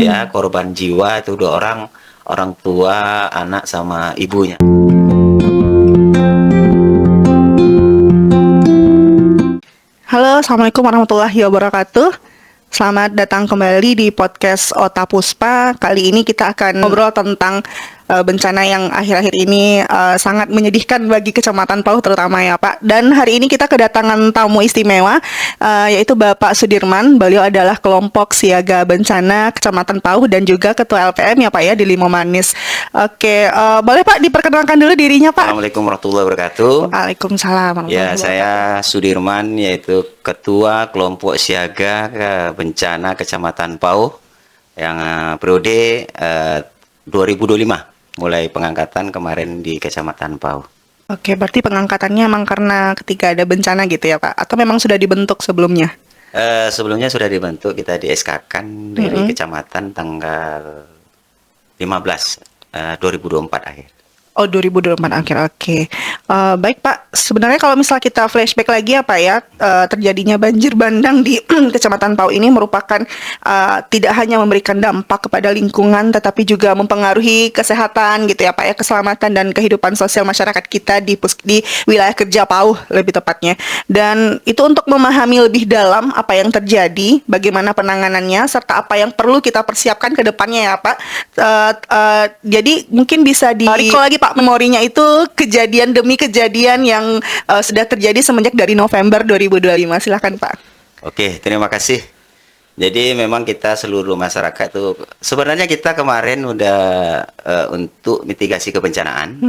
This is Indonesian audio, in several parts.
Ya, korban jiwa itu 2 orang, orang tua, anak sama ibunya. Halo, Assalamualaikum warahmatullahi wabarakatuh. Selamat datang kembali di podcast Ota Puspa. Kali ini kita akan ngobrol tentang bencana yang akhir-akhir ini sangat menyedihkan bagi Kecamatan Pauh terutama ya Pak. Dan hari ini kita kedatangan tamu istimewa, yaitu Bapak Sudirman. Beliau adalah kelompok siaga bencana Kecamatan Pauh dan juga Ketua LPM ya Pak ya di Limomanis. Oke, boleh Pak diperkenalkan dulu dirinya Pak? Assalamualaikum warahmatullahi wabarakatuh. Waalaikumsalam Ya, warahmatullahi saya Sudirman, yaitu Ketua Kelompok Siaga Bencana Kecamatan Pauh yang periode 2025, mulai pengangkatan kemarin di Kecamatan Pauh. Oke, berarti pengangkatannya emang karena ketika ada bencana gitu ya Pak? Atau memang sudah dibentuk sebelumnya? Sebelumnya sudah dibentuk, kita di SK-kan dari Kecamatan tanggal 15 2024 akhir. Oh, 2024 akhir, oke. Baik Pak, sebenarnya kalau misalnya kita flashback lagi ya Pak ya, terjadinya banjir bandang di Kecamatan Pauh ini merupakan tidak hanya memberikan dampak kepada lingkungan, tetapi juga mempengaruhi kesehatan gitu ya Pak ya, keselamatan dan kehidupan sosial masyarakat kita di wilayah kerja Pauh lebih tepatnya. Dan itu untuk memahami lebih dalam apa yang terjadi, bagaimana penanganannya, serta apa yang perlu kita persiapkan ke depannya ya Pak. Jadi mungkin bisa di-recall lagi Pak memorinya itu kejadian demi kejadian yang sudah terjadi semenjak dari November 2025. Silakan Pak. Oke, terima kasih. Jadi memang kita seluruh masyarakat tuh sebenarnya kita kemarin udah untuk mitigasi kebencanaan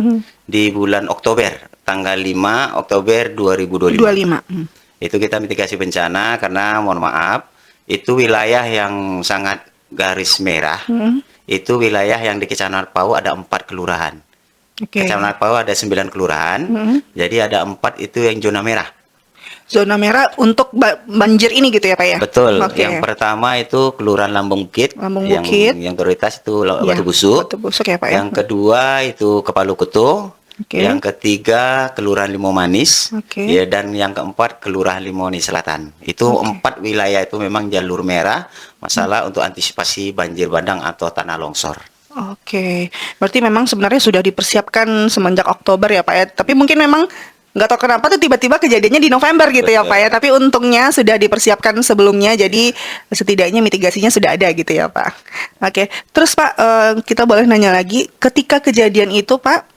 di bulan Oktober, tanggal 5 Oktober 2025. Itu kita mitigasi bencana karena mohon maaf, itu wilayah yang sangat garis merah. Itu wilayah yang di Kecamatan Pauh ada 4 kelurahan. Kecamatan Pauh ada 9 kelurahan, jadi ada 4 itu yang zona merah. Zona merah untuk banjir ini gitu ya Pak ya? Betul. Yang pertama itu Kelurahan Lambung Bukit. Yang prioritas itu Batu Busuk. Batu Busuk ya Pak ya? Yang kedua itu Kepalu Kuto. Yang ketiga Kelurahan Limomanis. Ya, dan yang keempat Kelurahan Limomanis Selatan. Itu 4 wilayah itu memang jalur merah, masalah untuk antisipasi banjir bandang atau tanah longsor. Oke, berarti memang sebenarnya sudah dipersiapkan semenjak Oktober ya Pak ya. Tapi mungkin memang nggak tahu kenapa tuh tiba-tiba kejadiannya di November gitu ya Pak ya. Tapi untungnya sudah dipersiapkan sebelumnya, jadi setidaknya mitigasinya sudah ada gitu ya Pak. Oke, terus Pak, kita boleh nanya lagi, ketika kejadian itu Pak,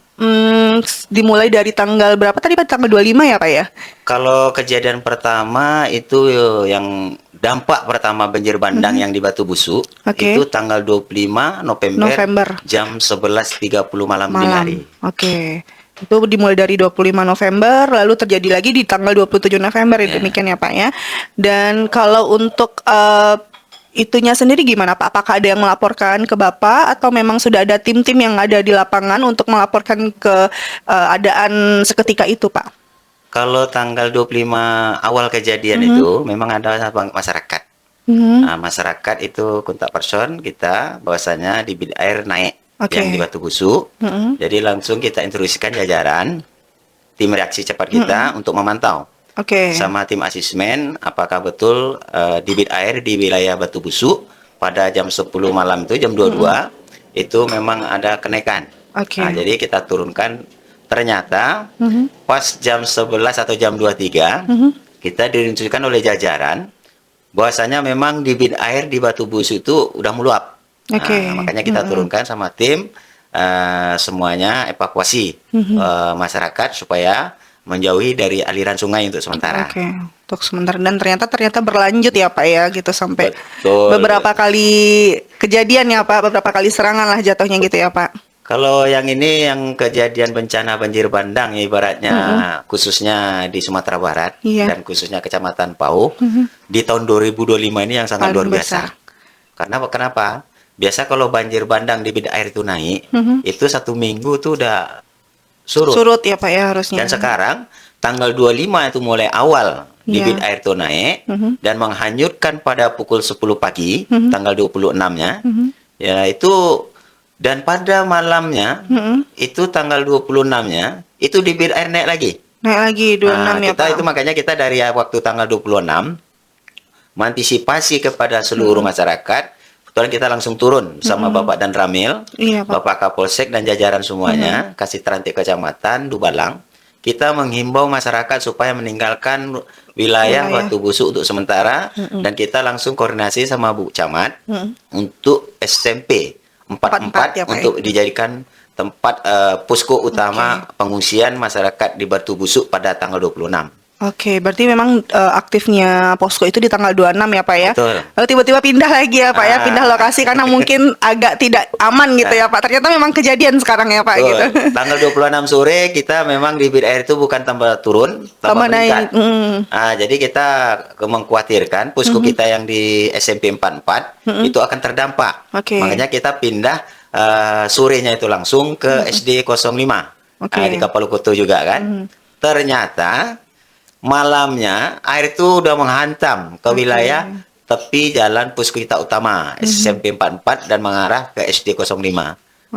dimulai dari tanggal berapa tadi Pak? Tanggal 25 ya Pak ya? Kalau kejadian pertama itu yang dampak pertama banjir bandang yang di Batu Busuk itu tanggal 25 November. Jam 11.30 malam dini hari. Itu dimulai dari 25 November, lalu terjadi lagi di tanggal 27 November, demikian ya Pak ya. Dan kalau untuk itunya sendiri gimana Pak? Apakah ada yang melaporkan ke Bapak atau memang sudah ada tim-tim yang ada di lapangan untuk melaporkan ke keadaan seketika itu Pak? Kalau tanggal 25 awal kejadian itu memang ada masyarakat. Nah, masyarakat itu kontak person kita bahwasanya debit air naik yang di Batu Busuk. Jadi langsung kita instruksikan jajaran tim reaksi cepat kita untuk memantau. Sama tim asesmen apakah betul debit air di wilayah Batu Busuk pada jam 10 malam itu jam 22 itu memang ada kenaikan. Nah, jadi kita turunkan. Ternyata pas jam 11 atau jam 23 kita diinstruksikan oleh jajaran bahwasanya memang debit air di Batu Busuk itu udah meluap. Nah, makanya kita turunkan sama tim semuanya evakuasi masyarakat supaya menjauhi dari aliran sungai untuk sementara. Untuk sementara, dan ternyata berlanjut ya Pak ya gitu sampai beberapa kali kejadian ya Pak, beberapa kali serangan lah jatuhnya gitu ya Pak. Kalau yang ini yang kejadian bencana banjir bandang ibaratnya khususnya di Sumatera Barat dan khususnya Kecamatan Pauh di tahun 2025 ini yang sangat luar biasa. Karena kenapa? Biasa kalau banjir bandang debit air itu naik, itu 1 minggu tuh udah surut ya Pak ya harusnya. Dan sekarang tanggal 25 itu mulai awal debit air itu naik dan menghanyutkan pada pukul 10 pagi tanggal 26-nya. Ya itu. Dan pada malamnya, itu tanggal 26-nya, itu debit air naik lagi. Naik lagi 26 ya Pak. Itu makanya kita dari waktu tanggal 26, mengantisipasi kepada seluruh masyarakat, kebetulan kita langsung turun sama Bapak dan Ramil, Iya, Pak. Bapak Kapolsek dan jajaran semuanya, kasih terantik kecamatan Dubalang. Kita menghimbau masyarakat supaya meninggalkan wilayah Batu Busuk untuk sementara, dan kita langsung koordinasi sama Bu Camat untuk SMP 44 ya, Pak, untuk dijadikan tempat posko utama pengungsian masyarakat di Batu Busuk pada tanggal 26. Oke, berarti memang aktifnya posko itu di tanggal 26 ya Pak ya? Betul. Lalu tiba-tiba pindah lagi ya Pak ya, pindah lokasi karena mungkin agak tidak aman gitu ya Pak. Ternyata memang kejadian sekarang ya Pak gitu. Tanggal 26 sore kita memang di bibir air itu bukan tambah turun, tambah meningkat. Jadi kita mengkhawatirkan posko kita yang di SMP 44 itu akan terdampak. Makanya kita pindah sorenya itu langsung ke SD 05 di Kapalukoto juga kan. Ternyata malamnya air itu udah menghantam ke wilayah tepi jalan posko kita utama SMP 44 dan mengarah ke SD 05.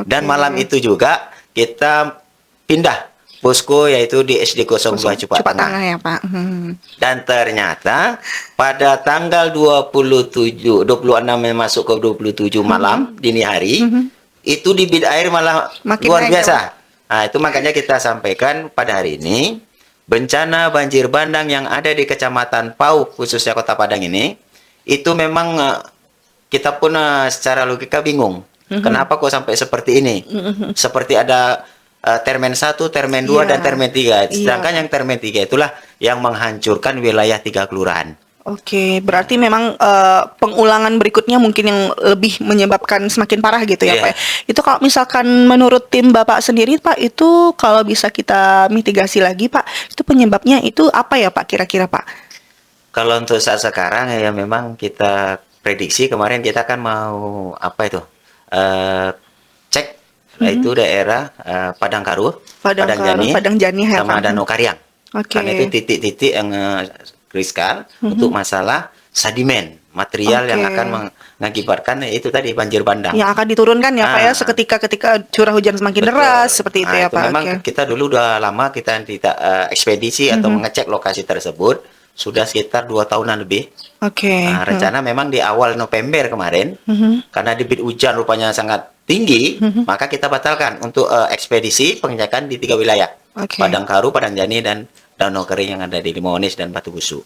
Dan malam itu juga kita pindah posko yaitu di SD 02 Cupak Tengah ya Pak. Dan ternyata pada tanggal 26 masuk ke 27 malam dini hari itu debit air malah makin luar naik, biasa. Nah, itu makanya kita sampaikan pada hari ini bencana banjir bandang yang ada di Kecamatan Pau, khususnya Kota Padang ini, itu memang kita pun secara logika bingung. Kenapa kok sampai seperti ini? Seperti ada termen 1, termen 2, dan termen 3. Sedangkan yang termen 3 itulah yang menghancurkan wilayah 3 kelurahan. Oke, berarti memang pengulangan berikutnya mungkin yang lebih menyebabkan semakin parah gitu ya Pak. Itu kalau misalkan menurut tim Bapak sendiri Pak, itu kalau bisa kita mitigasi lagi Pak, itu penyebabnya itu apa ya Pak kira-kira Pak? Kalau untuk saat sekarang ya memang kita prediksi kemarin kita kan mau apa itu cek itu daerah Padangkaru, Padang Jani sama Danau Karyang. Karena itu titik-titik yang kritikal untuk masalah sedimen material yang akan mengakibatkan itu tadi banjir bandang. Yang akan diturunkan ya Pak ya seketika ketika curah hujan semakin deras seperti itu ya Pak. Memang kita dulu udah lama kita tidak ekspedisi atau mengecek lokasi tersebut sudah sekitar 2 tahunan lebih. Rencana memang di awal November kemarin karena debit hujan rupanya sangat tinggi, maka kita batalkan untuk ekspedisi pengecekan di 3 wilayah. Padangkaru, Padang Jani, dan Danau Kering yang ada di Limonis dan Batu Busuk.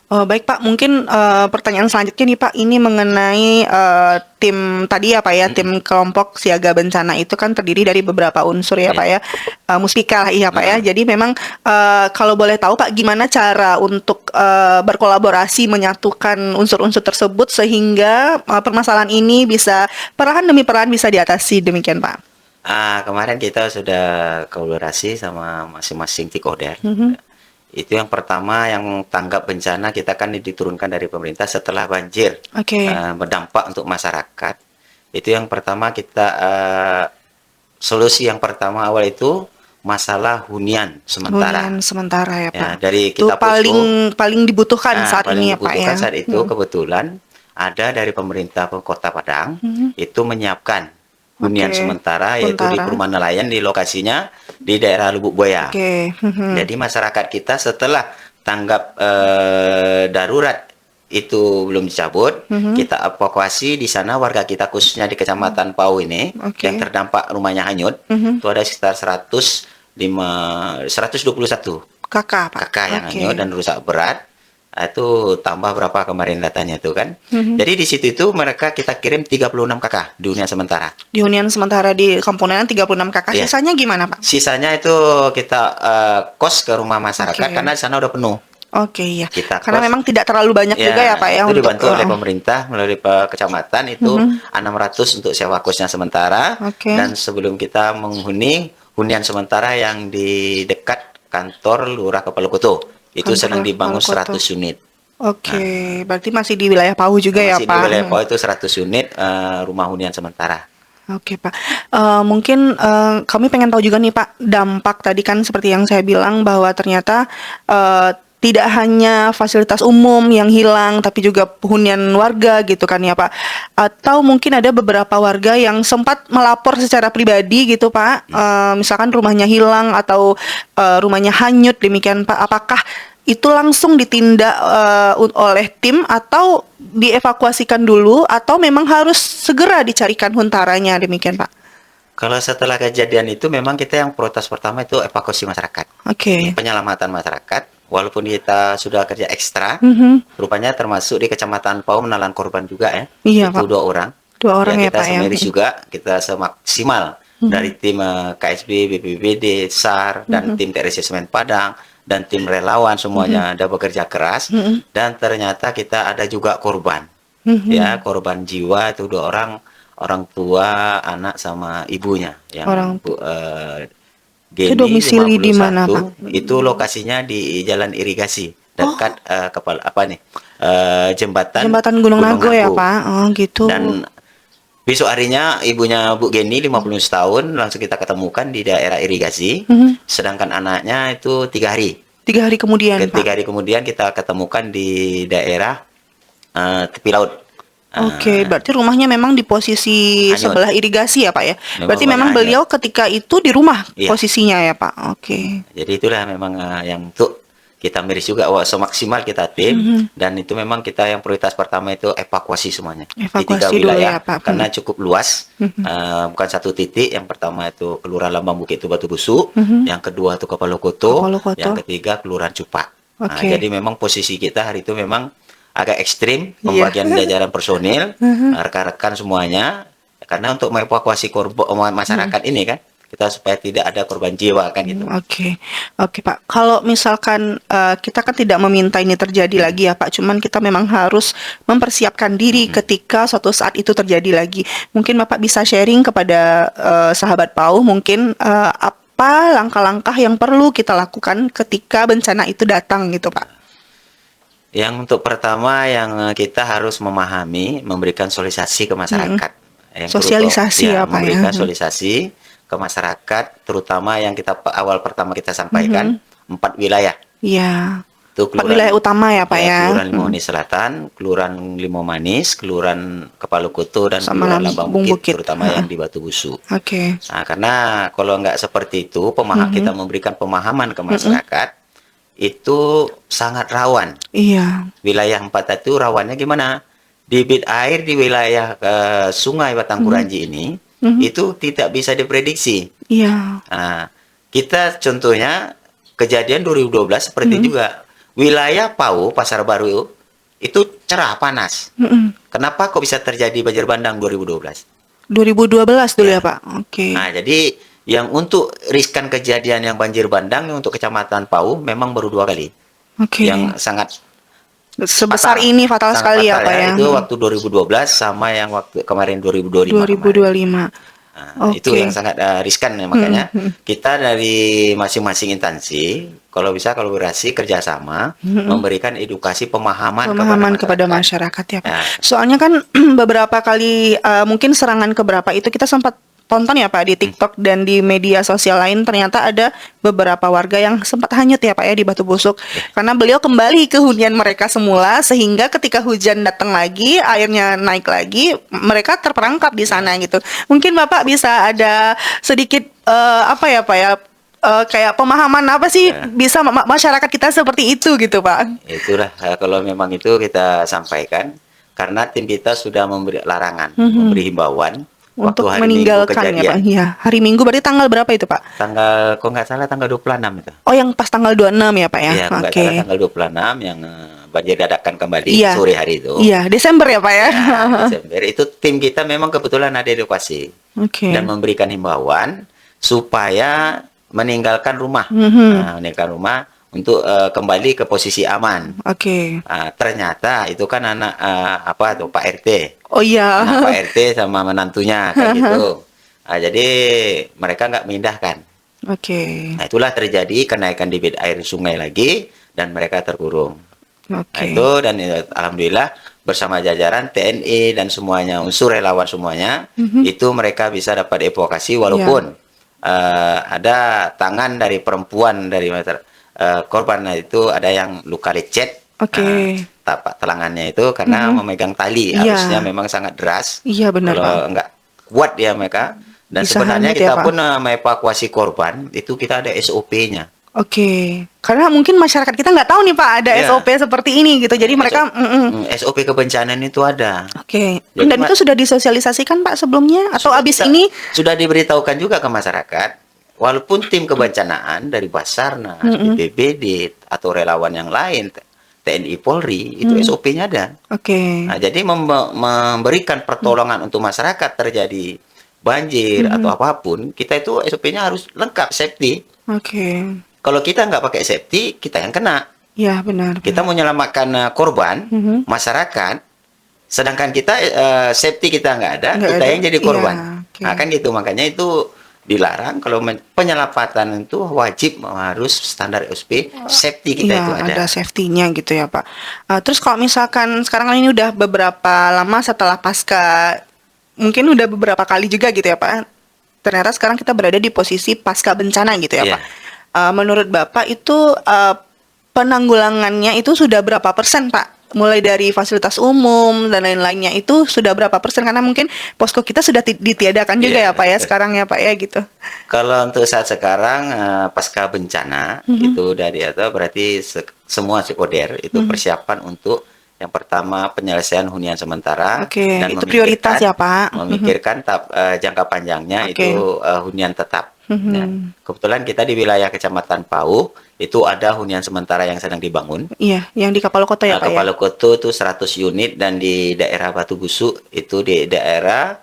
Baik Pak, mungkin pertanyaan selanjutnya nih Pak, ini mengenai tim tadi ya Pak ya, tim kelompok siaga bencana itu kan terdiri dari beberapa unsur ya Pak ya, Muspika lah iya Pak ya. Jadi memang kalau boleh tahu Pak, gimana cara untuk berkolaborasi menyatukan unsur-unsur tersebut sehingga permasalahan ini bisa perlahan demi perlahan bisa diatasi demikian Pak? Kemarin kita sudah kolaborasi sama masing-masing Tikoder. Itu yang pertama, yang tanggap bencana kita kan diturunkan dari pemerintah setelah banjir berdampak untuk masyarakat. Itu yang pertama kita solusi yang pertama awal itu masalah hunian sementara. Hunian sementara ya Pak. Dari itu kita paling dibutuhkan saat ini ya Pak ya. Saat itu kebetulan ada dari pemerintah Kota Padang itu menyiapkan hunian sementara yaitu di perumahan nelayan di lokasinya di daerah Lubuk Buaya. Jadi masyarakat kita setelah tanggap darurat itu belum dicabut, kita evakuasi di sana warga kita khususnya di Kecamatan Pau ini yang terdampak rumahnya hanyut. Itu ada sekitar 121 kakak yang hanyut dan rusak berat. Itu tambah berapa kemarin datanya itu kan. Jadi di situ itu mereka kita kirim 36 kakak di hunian sementara. Di hunian sementara di Kampungan 36 kakak. Sisanya gimana Pak? Sisanya itu kita kos ke rumah masyarakat karena di sana udah penuh. Karena memang tidak terlalu banyak juga ya Pak ya. Itu dibantu oleh pemerintah melalui kecamatan itu 600 untuk sewa kosnya sementara. Dan sebelum kita menghuni hunian sementara yang di dekat kantor Lurah Kapalukoto. Itu sedang dibangun 100 unit. Berarti masih di wilayah Pau juga ya Pak? Masih di wilayah Pau itu 100 unit rumah hunian sementara. Pak, mungkin kami pengen tahu juga nih Pak, dampak tadi kan seperti yang saya bilang bahwa ternyata tidak hanya fasilitas umum yang hilang, tapi juga hunian warga gitu kan ya Pak. Atau mungkin ada beberapa warga yang sempat melapor secara pribadi gitu Pak, misalkan rumahnya hilang atau rumahnya hanyut demikian Pak. Apakah itu langsung ditindak oleh tim atau dievakuasikan dulu atau memang harus segera dicarikan huntaranya, demikian Pak? Kalau setelah kejadian itu memang kita yang prioritas pertama itu evakuasi masyarakat. Oke. Penyelamatan masyarakat. Walaupun kita sudah kerja ekstra, rupanya termasuk di Kecamatan Pau menelan korban juga ya. Iya, itu Pak. 2 orang. 2 orang ya, kita Pak ya. semedis juga, kita semaksimal dari tim KSB, BPBD, SAR, dan tim TRC Semen Padang, dan tim relawan semuanya ada bekerja keras. Dan ternyata kita ada juga korban. Ya, korban jiwa itu 2 orang, orang tua, anak sama ibunya yang Geni domisili di 51, mana, Pak? itu lokasinya di jalan irigasi dekat kepala jembatan Gunung Nago ya, Pak. Oh, gitu. Dan besok harinya ibunya Bu Geni 51 tahun langsung kita ketemukan di daerah irigasi. Sedangkan anaknya itu 3 hari. 3 hari kemudian, Pak. 3 hari kemudian kita ketemukan di daerah tepi laut. Oke, berarti rumahnya memang di posisi Hanyut. sebelah irigasi ya Pak ya? Berarti memang banyak beliau ketika itu di rumah Iya. posisinya ya Pak? Oke. Jadi itulah memang yang untuk kita miris juga semaksimal kita tim dan itu memang kita yang prioritas pertama itu evakuasi semuanya di 3 Evakuasi dulu wilayah ya, Pak. karena cukup luas. Bukan satu titik. Yang pertama itu Kelurahan Lambang Bukit itu Batu Busuk, yang kedua itu Kapalokoto, Kapalokoto. yang ketiga Kelurahan Cupak. Oke. Jadi memang posisi kita hari itu memang agak ekstrim pembagian jajaran personil, rekan-rekan semuanya, karena untuk mengevakuasi korban masyarakat ini kan, kita supaya tidak ada korban jiwa kan gitu. Oke, oke Pak. Kalau misalkan kita kan tidak meminta ini terjadi lagi ya Pak, cuman kita memang harus mempersiapkan diri ketika suatu saat itu terjadi lagi. Mungkin Bapak bisa sharing kepada sahabat Pau, mungkin apa langkah-langkah yang perlu kita lakukan ketika bencana itu datang gitu Pak? Yang untuk pertama yang kita harus memahami, memberikan sosialisasi ke masyarakat. Yang Sosialisasi ya, Pak, memberikan ya. sosialisasi ke masyarakat, terutama yang kita pertama kita sampaikan 4 wilayah. Iya. Itu 4 wilayah utama ya Pak ya. Kelurahan Limomanis Selatan, Kelurahan Limomanis, Kelurahan Kepalokoto, dan Sama Kelurahan Lambang Lambung Bukit, Bukit. terutama yang di Batu Busuk. Oke. Nah, karena kalau nggak seperti itu, kita memberikan pemahaman ke masyarakat, itu sangat rawan. Iya. Wilayah 4 itu rawannya gimana? Debit air di wilayah Sungai Batangkuranji ini itu tidak bisa diprediksi. Iya. Nah, kita contohnya kejadian 2012 seperti juga. Wilayah Pau, Pasar Baru itu cerah panas. Kenapa kok bisa terjadi banjir bandang 2012? 2012 dulu ya Pak. Oke. Nah, jadi yang untuk riskan kejadian yang banjir bandang untuk Kecamatan Pau memang baru 2 kali. Oke. Yang sangat Sebesar ini fatal sangat sekali ya fatal Pak ya. Itu waktu 2012 sama yang waktu kemarin 2025. 2025. Nah, itu yang sangat riskan ya, makanya kita dari masing-masing instansi kalau bisa kolaborasi kerjasama memberikan edukasi pemahaman kepada masyarakat ya Pak. Ya. Soalnya kan beberapa kali mungkin serangan keberapa itu kita sempat tonton ya Pak di TikTok dan di media sosial lain, ternyata ada beberapa warga yang sempat hanyut ya Pak ya di Batu Busuk karena beliau kembali ke hunian mereka semula, sehingga ketika hujan datang lagi, airnya naik lagi, mereka terperangkap di sana gitu. Mungkin Bapak bisa ada sedikit apa ya Pak ya, kayak pemahaman apa sih bisa masyarakat kita seperti itu gitu Pak? Itulah kalau memang itu kita sampaikan karena tim kita sudah memberi larangan, memberi himbauan waktu Untuk hari meninggalkan Minggu ya Pak. kejadian. Iya, hari Minggu berarti tanggal berapa itu Pak? Tanggal, kok nggak salah tanggal 26 itu. Oh, yang pas tanggal 26 ya Pak ya? Iya, kok nggak salah tanggal 26 yang banjir dadakan kembali Iya. sore hari itu. Iya, Desember ya Pak ya? Ya, Desember. Itu tim kita memang kebetulan ada edukasi Oke. dan memberikan himbauan supaya meninggalkan rumah. Nah, meninggalkan rumah untuk kembali ke posisi aman. Oke. Ternyata itu kan anak apa tuh Pak RT. Oh iya. Anak Pak RT sama menantunya kayak gitu. Jadi mereka nggak memindahkan. Oke. Nah, itulah terjadi kenaikan debit air sungai lagi dan mereka terkurung. Nah, Oke. itu dan alhamdulillah bersama jajaran TNI dan semuanya unsur relawan semuanya itu mereka bisa dapat evakuasi walaupun ada tangan dari perempuan dari korban itu ada yang luka lecet. Oke. Tapak telangannya itu karena memegang tali, Iya. harusnya memang sangat deras. Iya benar Pak. Kalau enggak kuat dia mereka. Dan Bisa sebenarnya hanyut ya, kita Pak. pun mengevakuasi korban itu kita ada SOP-nya. Oke, karena mungkin masyarakat kita nggak tahu nih Pak ada Ya, SOP seperti ini gitu. Jadi mereka, SOP kebencanaan itu ada. oke. Jadi Dan itu sudah disosialisasikan Pak sebelumnya atau sudah abis kita ini? sudah diberitahukan juga ke masyarakat. Walaupun tim kebencanaan dari Basarnas, Mm-mm. BPBD atau relawan yang lain, TNI Polri itu SOP-nya ada. Oke. Nah, jadi memberikan pertolongan untuk masyarakat terjadi banjir atau apapun, kita itu SOP-nya harus lengkap safety. Oke. Kalau kita nggak pakai safety, kita yang kena. Ya benar. Kita mau menyelamatkan korban, Mhm. masyarakat, sedangkan kita safety kita nggak ada, Nggak kita ada. yang jadi korban. Iya, oke. Nah, kan gitu. Makanya itu dilarang. Kalau penyelamatan itu wajib harus standar SOP, safety kita Iya, itu ada. ada safety-nya gitu ya Pak. Terus kalau misalkan sekarang kan ini udah beberapa lama setelah pasca, mungkin udah beberapa kali juga gitu ya Pak. Ternyata sekarang kita berada di posisi pasca bencana gitu ya Iya. Pak. Menurut Bapak itu penanggulangannya itu sudah berapa persen Pak? Mulai dari fasilitas umum dan lain-lainnya itu sudah berapa persen? Karena mungkin posko kita sudah ditiadakan juga Iya. ya Pak ya sekarang ya Pak ya gitu. Kalau untuk saat sekarang pasca bencana itu dari atau berarti semua Sikoder itu persiapan untuk yang pertama penyelesaian hunian sementara Oke, dan itu prioritas ya Pak. memikirkan jangka panjangnya Oke. itu hunian tetap. Nah, kebetulan kita di wilayah Kecamatan Pau itu ada hunian sementara yang sedang dibangun. Iya, yang di Kapal Kota ya Pak ya. Kepala Koto itu 100 unit dan di daerah Batu Busuk itu di daerah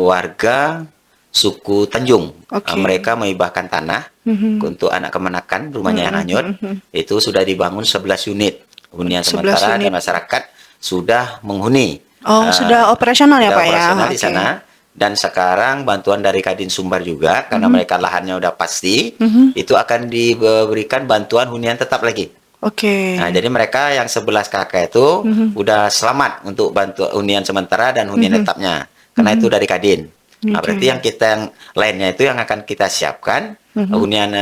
warga suku Tanjung. Oke. Mereka menghibahkan tanah untuk anak kemenakan rumahnya yang hanyut. Itu sudah dibangun 11 unit hunian 11 sementara unit. dan masyarakat sudah menghuni. Oh, sudah operasional ya Sudah Pak ya. operasional di Oke. sana. Dan sekarang bantuan dari Kadin Sumbar juga karena mereka lahannya udah pasti itu akan diberikan bantuan hunian tetap lagi. Oke. Nah, jadi mereka yang 11 kakak itu udah selamat untuk bantu hunian sementara dan hunian tetapnya. Karena itu dari Kadin. Nah, Oke. berarti yang kita yang lainnya itu yang akan kita siapkan hunian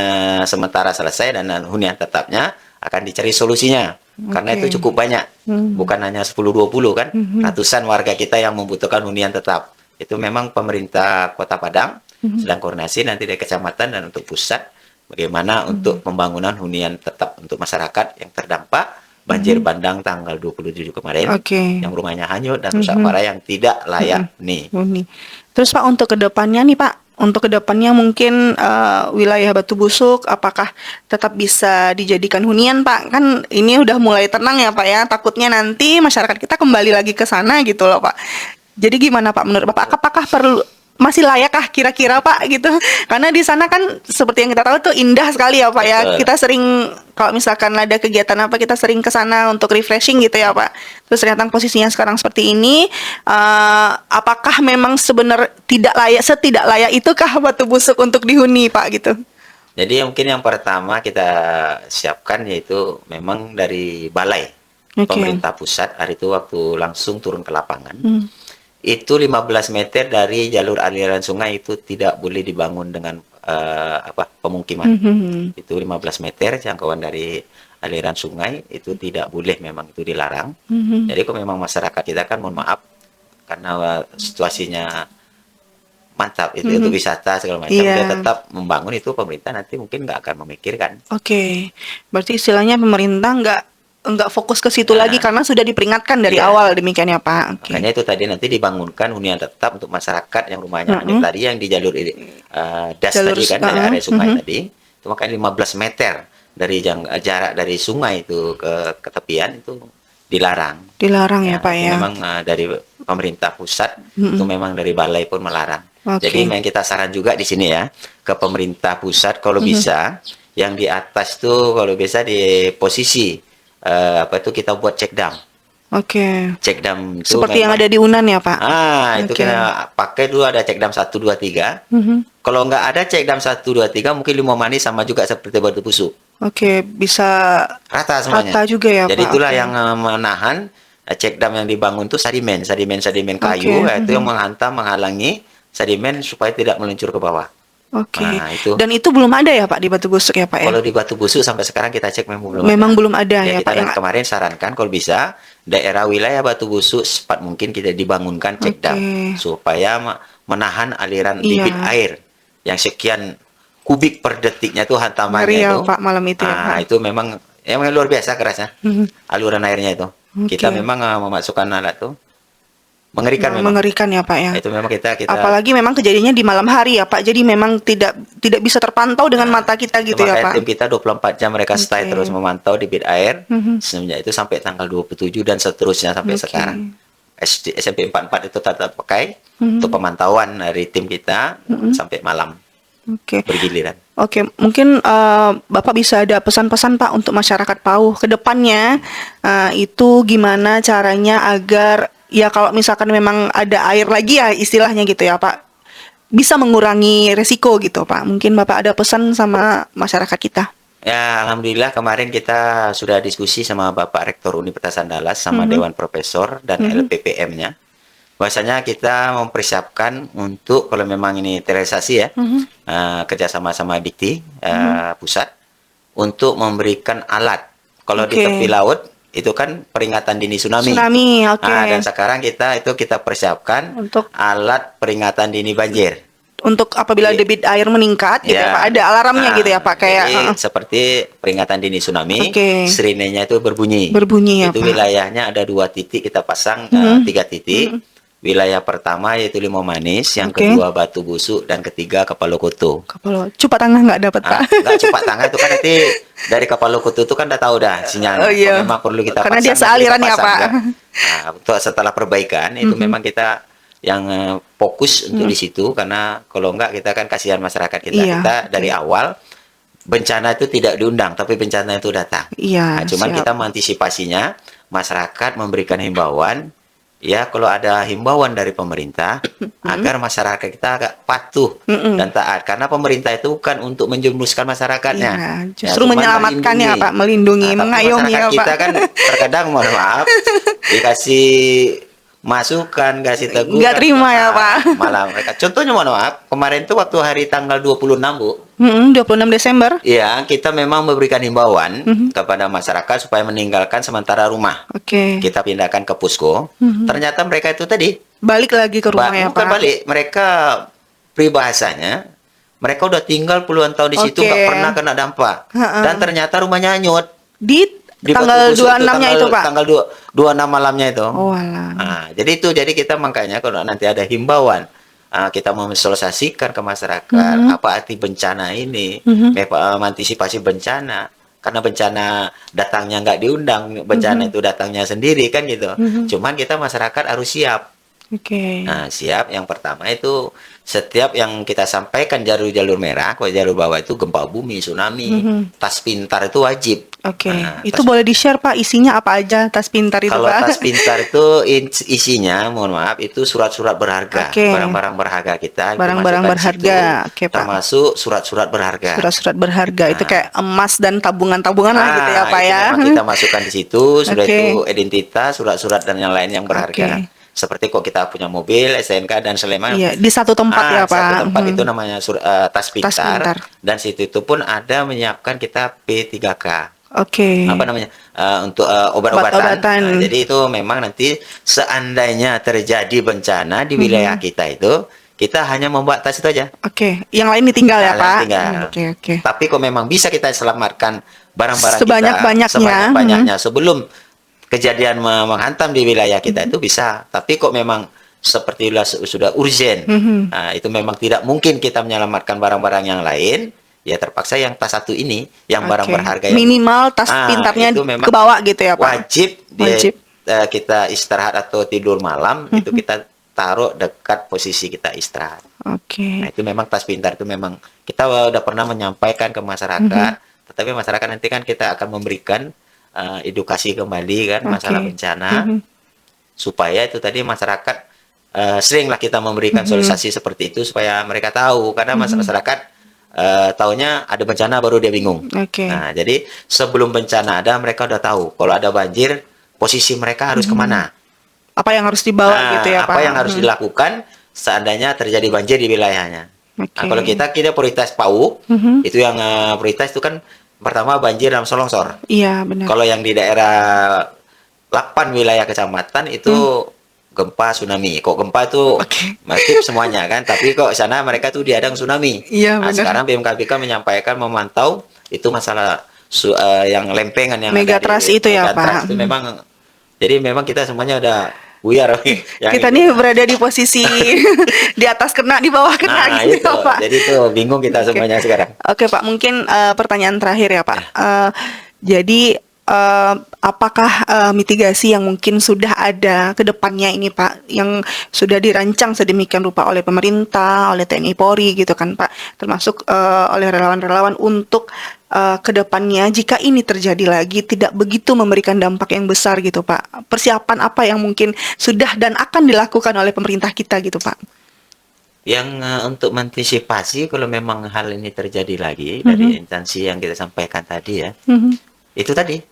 sementara selesai dan hunian tetapnya akan dicari solusinya. Karena Oke. itu cukup banyak. Bukan hanya 10-20 kan. Ratusan warga kita yang membutuhkan hunian tetap. Itu memang pemerintah Kota Padang sedang koordinasi nanti dari kecamatan dan untuk pusat bagaimana untuk pembangunan hunian tetap untuk masyarakat yang terdampak banjir bandang tanggal 27 kemarin Oke. yang rumahnya hanyut dan rusak parah yang tidak layak nih. Uni. Terus Pak untuk kedepannya nih Pak, untuk kedepannya mungkin wilayah Batu Busuk apakah tetap bisa dijadikan hunian Pak? Kan ini udah mulai tenang ya Pak ya. Takutnya nanti masyarakat kita kembali lagi ke sana gitu loh Pak. Jadi gimana Pak menurut Bapak? Apakah perlu masih layakkah kira-kira Pak gitu? Karena di sana kan seperti yang kita tahu tuh indah sekali ya Pak ya. Betul. Kita sering kalau misalkan ada kegiatan apa kita sering ke sana untuk refreshing gitu ya Pak. Terus ternyata posisinya sekarang seperti ini, apakah memang setidak layak itukah Batu Busuk untuk dihuni Pak gitu? Jadi mungkin yang pertama kita siapkan yaitu memang dari balai Oke. pemerintah pusat hari itu waktu langsung turun ke lapangan. Itu 15 meter dari jalur aliran sungai itu tidak boleh dibangun dengan pemukiman. Itu 15 meter jangkauan dari aliran sungai itu tidak boleh, memang itu dilarang. Jadi kalau memang masyarakat kita kan mohon maaf karena situasinya mantap itu untuk wisata segala macam Iya. dia tetap membangun itu pemerintah nanti mungkin nggak akan memikirkan. Oke, berarti istilahnya pemerintah nggak fokus ke situ Nah, lagi karena sudah diperingatkan dari iya. awal demikian ya Pak. Oke. Makanya itu tadi nanti dibangunkan hunian tetap untuk masyarakat yang rumahnya hanyut tadi yang di jalur das Jalur tadi kan dari area sungai tadi itu makanya 15 meter dari jarak dari sungai itu ke tepian itu dilarang. Dilarang ya Pak itu ya. memang dari pemerintah pusat itu memang dari balai pun melarang. Oke. Jadi memang kita saran juga di sini ya ke pemerintah pusat kalau bisa yang di atas tuh kalau bisa di posisi kita buat check dam. Oke. Check dam itu Seperti yang memang- ada di Unan ya Pak. itu Oke. kita pakai dulu ada check dam 1 2 3. Kalau nggak ada check dam 1 2 3 mungkin Limau Manis sama juga seperti Batu Busuk. Oke, bisa Rata semuanya. rata juga ya Jadi Pak. itulah Oke. yang menahan check dam yang dibangun itu sedimen kayu Oke. itu yang menghalangi sedimen supaya tidak meluncur ke bawah. Oke. Nah, itu. Dan itu belum ada ya Pak di Batu Busuk ya Pak ya? Kalau di Batu Busuk sampai sekarang kita cek memang belum Memang ada. belum ada ya Kita Pak. kemarin sarankan kalau bisa daerah wilayah Batu Busuk secepat mungkin kita dibangunkan check dam Oke. supaya menahan aliran Iya. debit air yang sekian kubik per detiknya tuh Ngeri hantamannya ya itu. Pak malam itu ya Pak. Itu memang luar biasa kerasnya. Aluran airnya itu. Kita Oke. memang memasukkan alat tuh mengerikan memang. Mengerikan ya Pak ya. Itu memang kita Apalagi memang kejadiannya di malam hari ya Pak. Jadi memang tidak bisa terpantau dengan mata kita gitu ya makanya Pak. tim kita 24 jam mereka stay Oke. terus memantau di bit air semenjak itu sampai tanggal 27 dan seterusnya sampai Oke. sekarang. SMP 44 itu tetap pakai untuk pemantauan dari tim kita sampai malam Oke. bergiliran. Oke, mungkin Bapak bisa ada pesan-pesan Pak untuk masyarakat Pauh ke depannya, itu gimana caranya agar ya kalau misalkan memang ada air lagi ya istilahnya gitu ya Pak, bisa mengurangi resiko gitu Pak. Mungkin Bapak ada pesan sama masyarakat kita. Ya, alhamdulillah kemarin kita sudah diskusi sama Bapak Rektor Universitas Andalas sama Dewan Profesor dan LPPM-nya. Bahwasanya kita mempersiapkan untuk kalau memang ini terrealisasi ya, kerjasama sama Dikti pusat untuk memberikan alat. Kalau di Oke. tepi laut itu kan peringatan dini tsunami. Tsunami, oke. Dan sekarang kita persiapkan Untuk alat peringatan dini banjir. apabila debit air meningkat gitu ya Pak, ada alarmnya gitu ya Pak kayak jadi seperti peringatan dini tsunami, Oke. sirenenya itu berbunyi. Berbunyi ya, Itu Pak. wilayahnya ada 2 titik kita pasang, 3 titik. Wilayah pertama yaitu Limau Manis, yang Oke. kedua Batu Busuk, dan ketiga Kapalokoto. Kapal Cupa Tangah nggak dapat Pak. Nggak cepat tangan itu kan nanti dari Kapalokoto itu kan udah tahu dah sinyal. Oh, iya. Memang perlu kita Karena pasang. dia sealiran ya, Pak. Untuk setelah perbaikan itu memang kita yang fokus untuk di situ, karena kalau enggak kita kan kasihan masyarakat kita. Iya, Kita dari awal bencana itu tidak diundang, tapi bencana itu datang. Iya, Cuman siap. kita mengantisipasinya, masyarakat memberikan himbauan, ya kalau ada himbauan dari pemerintah, agar masyarakat kita agak patuh dan taat. Karena pemerintah itu bukan untuk menjerumuskan masyarakatnya. Iya, justru cuman menyelamatkan ya, Pak, melindungi, Tapi mengayomi masyarakat ya, Pak. kita kan terkadang, mohon maaf, dikasih masukan, kasih teguran. Nggak terima ya, Pak. Malah mereka. Contohnya mohon maaf, kemarin tuh waktu hari tanggal 26, Bu. 26 Desember. Ya, kita memang memberikan himbauan kepada masyarakat supaya meninggalkan sementara rumah. Oke. Kita pindahkan ke posko. Ternyata mereka itu tadi Balik lagi ke rumah ya, bukan Pak. balik, mereka peribahasanya mereka udah tinggal puluhan tahun di situ, Oke. nggak pernah kena dampak. Dan ternyata rumahnya hanyut. Di Di tanggal Batu Busuk 26-nya itu, Pak. Tanggal 26 malamnya itu. Oh, alah. Jadi kita makanya kalau nanti ada himbauan, kita memvisualisasikan ke masyarakat apa arti bencana ini, mengantisipasi bencana. Karena bencana datangnya nggak diundang, bencana itu datangnya sendiri kan gitu. Cuman kita masyarakat harus siap. Oke. Nah, siap. Yang pertama itu setiap yang kita sampaikan jalur-jalur merah, kalau jalur bawah itu gempa bumi, tsunami, tas pintar itu wajib. Oke. Nah, Itu tas- boleh di-share, Pak, isinya apa aja tas pintar itu, Kalau Pak? tas pintar itu isinya, mohon maaf, itu surat-surat berharga, Oke. barang-barang berharga kita. itu Barang-barang masukkan di berharga. situ, Oke, Pak. termasuk surat-surat berharga. Surat-surat berharga itu kayak emas dan tabungan-tabungan lah gitu ya, Pak itu ya. memang kita masukkan di situ, sudah Oke. itu identitas, surat-surat dan yang lain yang berharga. Oke. Seperti kok kita punya mobil, STNK dan Sleman. Iya, di satu tempat ya, Pak. Satu tempat itu namanya tas pintar. pintar. Dan situ itu pun ada menyiapkan kita P3K. Oke. Apa namanya, untuk obat-obatan. Obat-obatan. Jadi itu memang nanti seandainya terjadi bencana di wilayah kita itu, kita hanya membuat tas itu aja. Oke, yang lain ditinggal ya, Nah, Pak. tinggal. Oke, oke. Tapi kok memang bisa kita selamatkan barang-barang Sebanyak-banyaknya. kita sebanyak-banyaknya sebelum kejadian menghantam di wilayah kita itu bisa. Tapi kok memang seperti sudah urgen, nah, itu memang tidak mungkin kita menyelamatkan barang-barang yang lain. Ya terpaksa yang tas satu ini, yang barang Oke. berharga yang Minimal tas pintarnya itu memang ke bawah gitu ya, Pak. wajib, Wajib. kita istirahat atau tidur malam itu kita taruh dekat posisi kita istirahat. Oke. Nah, itu memang tas pintar itu memang kita udah pernah menyampaikan ke masyarakat, tetapi masyarakat nanti kan kita akan memberikan edukasi kembali kan masalah Oke. bencana, supaya itu tadi masyarakat seringlah kita memberikan sosialisasi seperti itu supaya mereka tahu, karena masyarakat taunya ada bencana baru dia bingung. Oke. Nah, jadi sebelum bencana ada mereka udah tahu kalau ada banjir posisi mereka harus kemana. Apa yang harus dibawa gitu ya, Pak? Apa yang harus dilakukan seandainya terjadi banjir di wilayahnya. Oke. Nah, kalau kita prioritas PAU, itu yang prioritas itu kan pertama banjir dan longsor. Iya, benar. Kalau yang di daerah 8 wilayah kecamatan itu gempa, tsunami. Kok gempa itu masif semuanya kan, tapi kok sana mereka tuh diadang tsunami. Iya, Nah, benar. sekarang BMKBK menyampaikan memantau itu masalah yang lempengan yang Megatrust ada di itu ya, Megatrust Pak. itu memang, jadi memang kita semuanya udah buyar. Kita nih berada di posisi di atas kena, di bawah kena Nah, gitu itu. ya, Pak. Jadi itu bingung kita semuanya sekarang. Oke, Pak, mungkin pertanyaan terakhir ya, Pak. Jadi apakah mitigasi yang mungkin sudah ada ke depannya ini, Pak, yang sudah dirancang sedemikian rupa oleh pemerintah, oleh TNI Polri gitu kan, Pak, termasuk oleh relawan-relawan untuk ke depannya jika ini terjadi lagi tidak begitu memberikan dampak yang besar gitu, Pak. Persiapan apa yang mungkin sudah dan akan dilakukan oleh pemerintah kita gitu, Pak? Yang untuk mengantisipasi kalau memang hal ini terjadi lagi dari instansi yang kita sampaikan tadi ya, itu tadi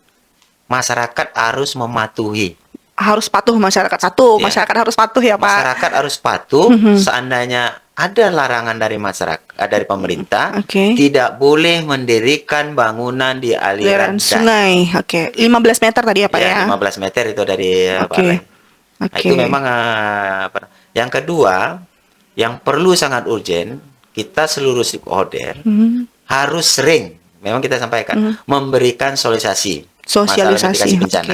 masyarakat harus mematuhi. Harus patuh masyarakat satu, Ya. masyarakat harus patuh ya, Pak. Masyarakat harus patuh. Seandainya ada larangan dari masyarakat, dari pemerintah, tidak boleh mendirikan bangunan di aliran sungai. 15 meter tadi ya, Pak ya? 15 meter itu dari Balai. Nah, itu memang yang kedua, yang perlu sangat urgen, kita seluruh stakeholder harus sering, memang kita sampaikan, memberikan masalah mitigasi bencana.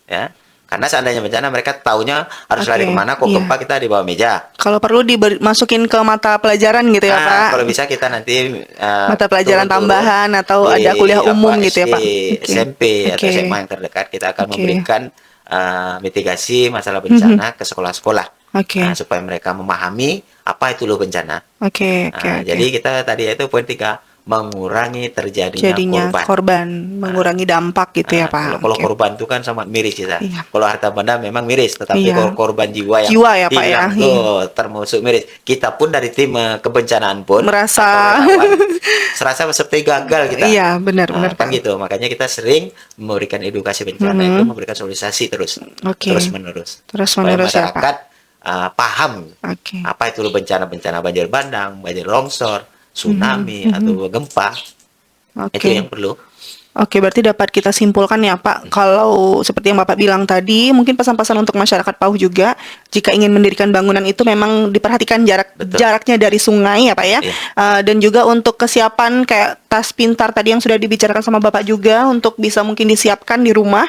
Ya. Karena seandainya bencana mereka taunya harus lari kemana, kok gempa kita di bawah meja. Kalau perlu dimasukin ke mata pelajaran gitu ya, Pak. Kalau bisa kita nanti mata pelajaran tambahan atau ada kuliah umum gitu ya, Pak. SMP atau SMA yang terdekat, kita akan memberikan mitigasi masalah bencana ke sekolah-sekolah. Supaya mereka memahami apa itu loh bencana. Jadi kita tadi itu poin 3, mengurangi terjadinya korban, mengurangi dampak gitu ya, Pak. Kalau korban itu kan sangat miris kita. Kalau harta benda memang miris, tetapi kalau korban jiwa yang ya, Pak, hilang tuh termasuk miris. Kita pun dari tim kebencanaan pun merasa serasa seperti gagal kita. Iya, benar kan gitu. Makanya kita sering memberikan edukasi bencana itu, memberikan sosialisasi terus menerus. Supaya masyarakat paham apa itu bencana banjir bandang, banjir longsor, tsunami atau gempa. Itu yang perlu. Berarti dapat kita simpulkan ya, Pak, kalau seperti yang Bapak bilang tadi, mungkin pesan-pesan untuk masyarakat Pauh juga, jika ingin mendirikan bangunan itu memang diperhatikan jaraknya dari sungai ya, Pak ya. Dan juga untuk kesiapan kayak tas pintar tadi yang sudah dibicarakan sama Bapak juga, untuk bisa mungkin disiapkan di rumah.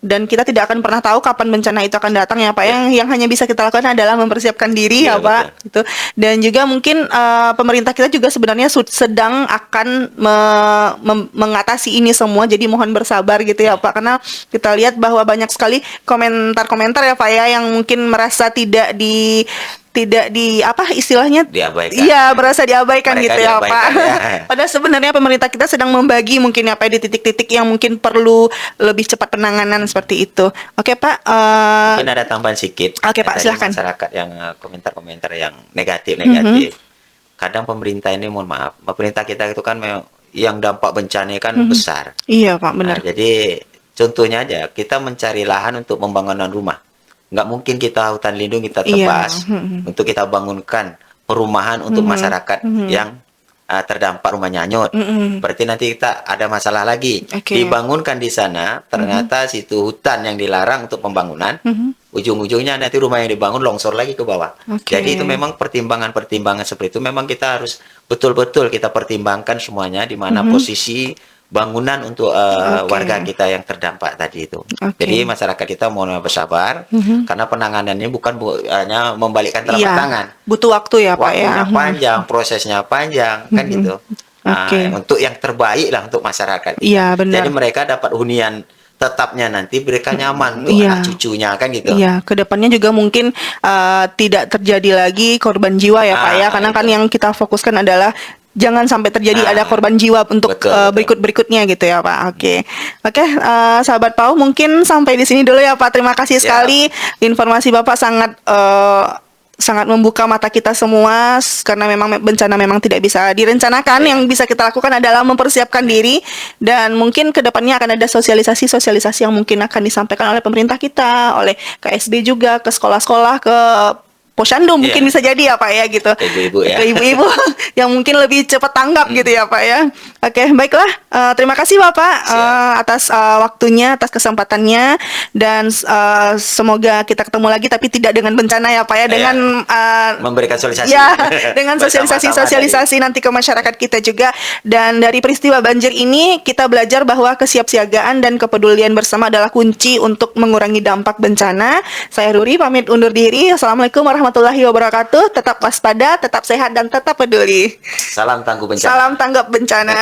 Dan kita tidak akan pernah tahu kapan bencana itu akan datang ya, Pak. Yang hanya bisa kita lakukan adalah mempersiapkan diri ya, Pak. Gitu. Dan juga mungkin pemerintah kita juga sebenarnya sedang akan mengatasi ini semua. Jadi mohon bersabar gitu ya, Pak. Karena kita lihat bahwa banyak sekali komentar-komentar ya, Pak ya, yang mungkin merasa tidak di apa istilahnya, diabaikan. Iya, berasa diabaikan Mereka gitu ya, Pak. Padahal sebenarnya pemerintah kita sedang membagi mungkin apa di titik-titik yang mungkin perlu lebih cepat penanganan seperti itu. Oke, Pak. Mungkin ada tambahan sedikit. Pak, silahkan. Masyarakat yang komentar-komentar yang negatif. Kadang pemerintah ini, mohon maaf, pemerintah kita itu kan yang dampak bencana kan besar. Iya, Pak, benar. Jadi contohnya aja, kita mencari lahan untuk pembangunan rumah. Nggak mungkin kita hutan lindung kita tebas untuk kita bangunkan perumahan untuk masyarakat yang terdampak rumahnya hanyut. Berarti nanti kita ada masalah lagi. Dibangunkan di sana, ternyata situ hutan yang dilarang untuk pembangunan, ujung-ujungnya nanti rumah yang dibangun longsor lagi ke bawah. Jadi itu memang pertimbangan-pertimbangan seperti itu memang kita harus betul-betul kita pertimbangkan semuanya, di mana posisi bangunan untuk warga kita yang terdampak tadi itu. Jadi masyarakat kita mohon bersabar, karena penanganannya bukan hanya membalikkan telapak tangan. Butuh waktu ya, Pak ya. Waktunya panjang, prosesnya panjang, kan gitu. Untuk yang terbaik lah untuk masyarakat. Iya, benar. Jadi mereka dapat hunian tetapnya nanti, mereka nyaman untuk anak cucunya, kan gitu. Iya, kedepannya juga mungkin tidak terjadi lagi korban jiwa ya, Pak ya. Karena kan yang kita fokuskan adalah jangan sampai terjadi ada korban jiwa untuk berikut-berikutnya gitu ya, Pak. Oke, sahabat Pauh, mungkin sampai di sini dulu ya, Pak. Terima kasih sekali. Informasi Bapak sangat membuka mata kita semua, karena memang bencana memang tidak bisa direncanakan. Yang bisa kita lakukan adalah mempersiapkan diri, dan mungkin kedepannya akan ada sosialisasi yang mungkin akan disampaikan oleh pemerintah kita, oleh KSB juga, ke sekolah-sekolah, ke Posyandu mungkin bisa jadi ya, Pak ya, gitu. Ibu-ibu ya. Ke ibu-ibu. yang mungkin lebih cepat tanggap gitu ya Pak ya. Oke, baiklah. Terima kasih Bapak atas waktunya, atas kesempatannya, dan semoga kita ketemu lagi tapi tidak dengan bencana ya Pak ya, dengan memberikan sosialisasi. Ya, dengan sosialisasi nanti ke masyarakat kita juga. Dan dari peristiwa banjir ini kita belajar bahwa kesiapsiagaan dan kepedulian bersama adalah kunci untuk mengurangi dampak bencana. Saya Ruri pamit undur diri. Assalamualaikum warahmatullahi wabarakatuh. Tetap waspada, tetap sehat, dan tetap peduli. Salam tangguh bencana. Salam tanggap bencana.